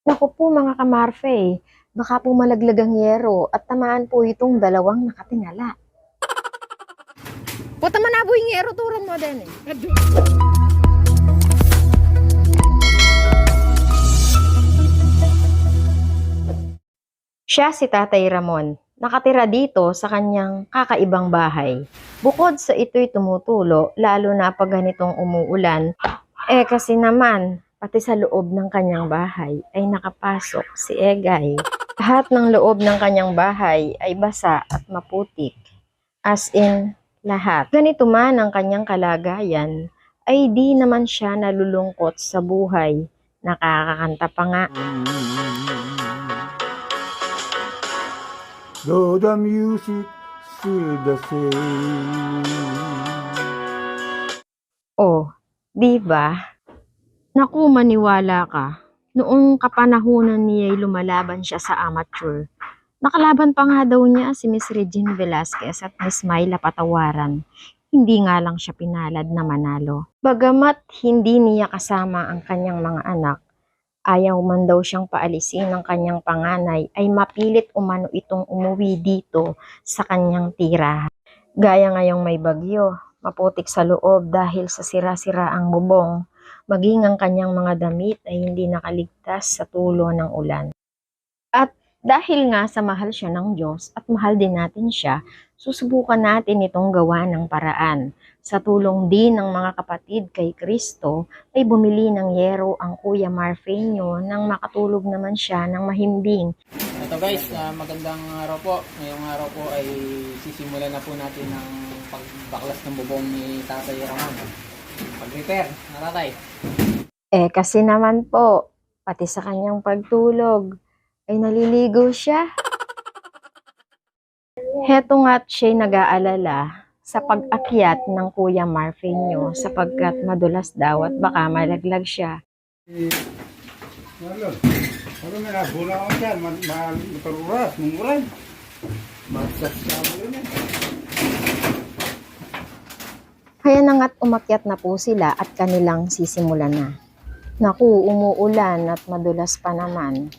Naku po mga kamarfe, baka po malaglag ang yero at tamaan po itong dalawang nakatingala. Puta man na po yung yero, turan mo din eh. Siya si Tatay Ramon, nakatira dito sa kanyang kakaibang bahay. Bukod sa ito'y tumutulo, lalo na pag ganitong umuulan, kasi naman, pati sa loob ng kanyang bahay ay nakapasok si Egay. Lahat ng loob ng kanyang bahay ay basa at maputik. As in, lahat. Ganito man ang kanyang kalagayan, ay di naman siya nalulungkot sa buhay. Nakakakanta pa nga. Though the music still the same. Oh, di ba? Naku, maniwala ka. Noong kapanahunan niya'y lumalaban siya sa amateur, nakalaban pa nga daw niya si Miss Regine Velasquez at Miss Myla Patawaran. Hindi nga lang siya pinalad na manalo. Bagamat hindi niya kasama ang kanyang mga anak, ayaw man daw siyang paalisin ng kanyang panganay ay mapilit umano itong umuwi dito sa kanyang tirahan. Gaya ngayong may bagyo, maputik sa loob dahil sa sira-sira ang bubong, maging ang kanyang mga damit ay hindi nakaligtas sa tulo ng ulan. At dahil nga sa mahal siya ng Diyos at mahal din natin siya, susubukan natin itong gawa ng paraan. Sa tulong din ng mga kapatid kay Kristo, ay bumili ng yero ang Kuya Marfeño nang makatulog naman siya ng mahimbing. Ito guys, magandang araw po. Ngayong araw po ay sisimulan na po natin ang pagbaklas ng bubong ni Tatay Ramon. Pag-repair, natatay. Kasi naman po, pati sa kanyang pagtulog, ay naliligo siya. Heto nga't siya'y nag-aalala sa pag-akyat ng Kuya Marfeño sapagkat madulas daw at baka malaglag siya. Ano na, bola ako dyan, mataruras, munguran. Magsasama yun eh. Kaya na nga't umakyat na po sila at kanilang sisimulan na. Naku, umuulan at madulas pa naman.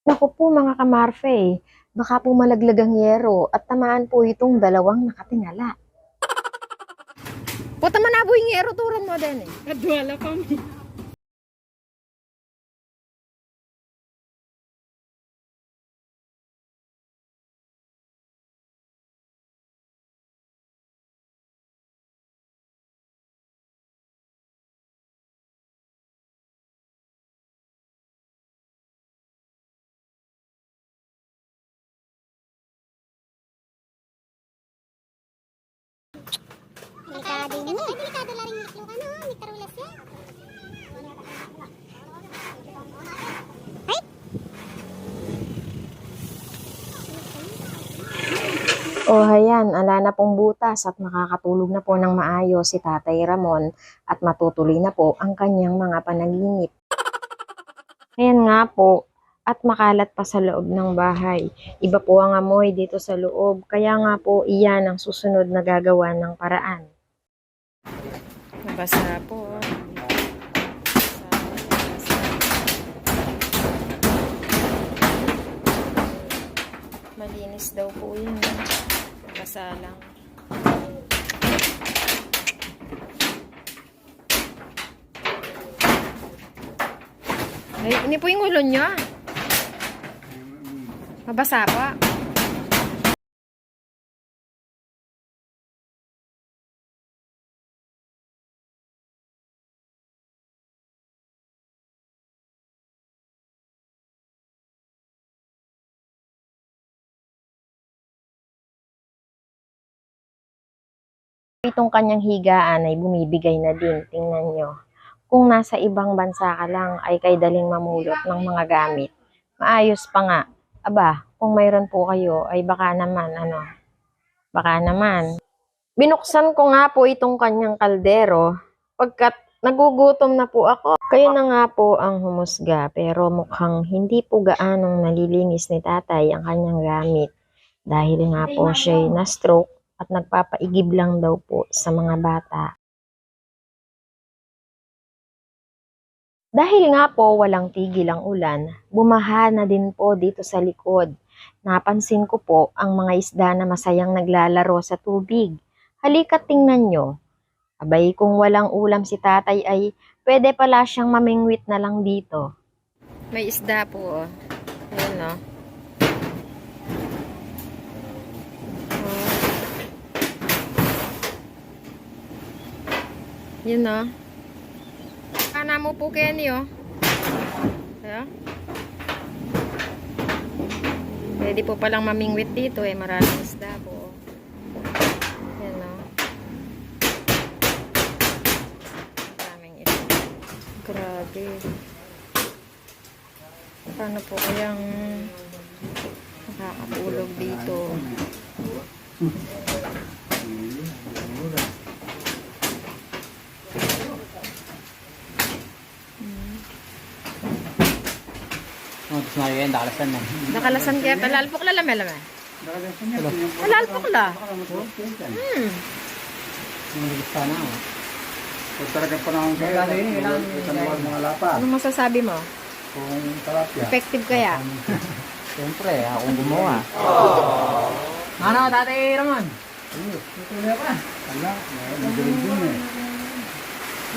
Naku po mga kamarfe, baka po malaglag ang yero at tamaan po itong dalawang nakatingala. Puta man na po yung yero, turan mo din eh. Adwala pa mi. Delikado yun. Ay, delikado lang rin maklo ka no. May tarulas yan. O hayan, ala na pong butas at makakatulog na po ng maayos si Tatay Ramon at matutuloy na po ang kanyang mga panaginip. Ayan nga po, at makalat pa sa loob ng bahay. Iba po ang amoy dito sa loob, kaya nga po iyan ang susunod na gagawa ng paraan. Nabasa po. Malinis daw po yun. Basa lang. Ay, ini po yung ulo nyo. Mabasa pa. Itong kanyang higaan ay bumibigay na din. Tingnan nyo. Kung nasa ibang bansa ka lang ay kay daling mamulot ng mga gamit. Maayos pa nga. Aba, kung mayroon po kayo ay baka naman, baka naman. Binuksan ko nga po itong kanyang kaldero pagkat nagugutom na po ako. Kayo na nga po ang humusga pero mukhang hindi po gaanong nalilinis ni tatay ang kanyang gamit. Dahil nga po siya'y na-stroke at nagpapaigib lang daw po sa mga bata. Dahil nga po walang tigil ang ulan, bumaha na din po dito sa likod. Napansin ko po ang mga isda na masayang naglalaro sa tubig. Halika't tingnan nyo. Abay kung walang ulam si tatay ay pwede pala siyang mamingwit na lang dito. May isda po oh. Ayun oh. Yun oh. Kana mo po Kenny oh. Ayan. Pwede po palang mamingwit dito eh. Maraming isda po. Ayan oh. Maraming isda. Grabe. Paano po kayang nakakatulog dito? Tapos na yun, nakalasan na. Nakalasan kaya palalpok la lamay. Palalpok la. Gusto na ako. Kung talaga panahon kayo, Magkano yun? Kailangan isang buwan mga lapa. Ano masasabi mo? Kung talapya. Effective kaya? Siyempre, akong gumawa. Ano, Tatay Ramon? Tutuloy pa. Wala, magaling din eh.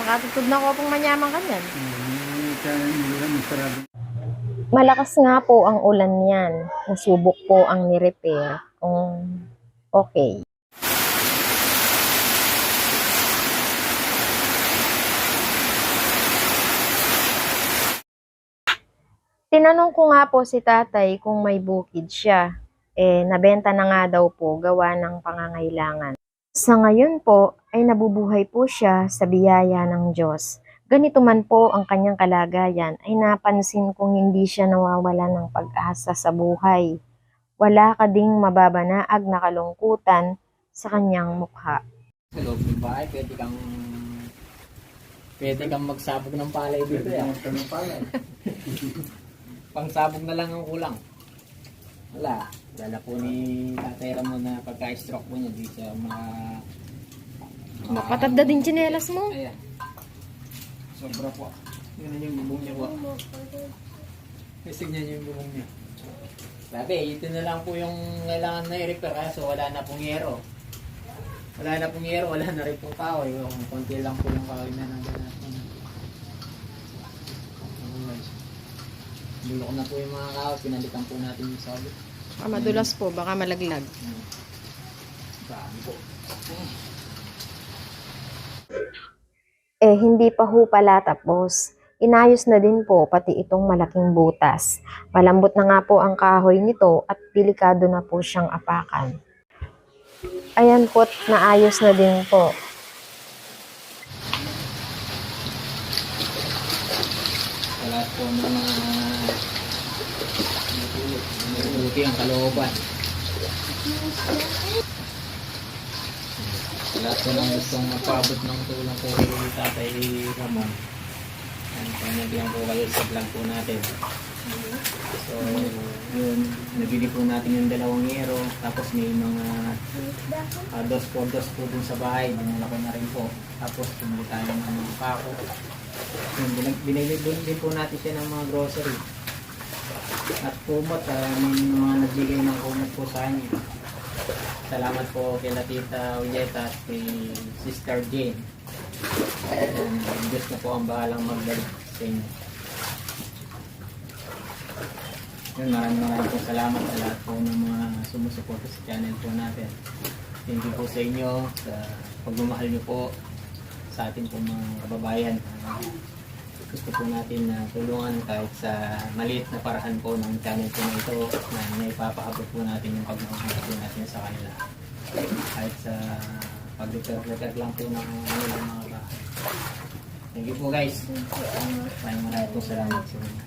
Makatutod na ko pong manyaman kanyan. Kaya nila masarado. Malakas nga po ang ulan niyan. Nasubok po ang ni-repair kung okay. Tinanong ko nga po si tatay kung may bukid siya. Nabenta na nga daw po gawa ng pangangailangan. Sa ngayon po ay nabubuhay po siya sa biyaya ng Diyos. Ganito man po ang kanyang kalagayan ay napansin kong hindi siya nawawala ng pag-asa sa buhay. Wala ka ding mababanaag na kalungkutan sa kanyang mukha. Sa loob ng bahay, pwede kang magsabog ng palay dito. Tanong pala. Pangsabog na lang ang kulang. Wala. Dala po ni Tatay Ramon na pagka-stroke po niya dito sa mga... Makatagda din tsinelas mo. Ayan. Sobra po. Yun yung bubong niya po. Tignan niyo yung bubong niya. Sabi, ito na lang po yung kailangan na i-repair kaso wala na pong yero. Wala na pong yero, wala na rin pong kahoy. Konti lang po yung kahoy na nandiyan natin. Bulok na po yung mga kahoy, pinalitan po natin yung sabi. Madulas po, baka malaglag. Saan po? Hindi pa ho pala tapos. Inayos na din po pati itong malaking butas. Malambot na nga po ang kahoy nito at delikado na po siyang apakan. Ayan po't naayos na din po. Wala po mga buti ang kalooban. Lahat po nang gustong magpaabot ng tulong po kay Tatay Ramon. Panagyan po kayo sa vlog po natin. So, yun, nabili po natin yung 2 yero. Tapos may mga dos po dun sa bahay. Dinala ko na rin po. Tapos pumili tayo ng mga pako. Yun, binili din po natin siya ng mga grocery. At kumot, may mga nagbigay ng kumot po sa kanya. Salamat po kay Tita Ulieta at kay Sister Jane. Diyos na po ang bahalang mag-guide sa inyo. Yun, maraming po salamat sa lahat po ng mga sumusuporta sa channel po natin. Thank you po sa inyo sa pagmamahal nyo po sa ating po mga kababayan. Gusto po natin na tulungan kahit sa maliit na paraan po ng channel po na ito na naipapaabot po natin yung pagmamahal po natin sa kanila. Kahit sa pag-repair lang po ng mga bahay. Thank you po guys. Maraming po salamat sa inyo.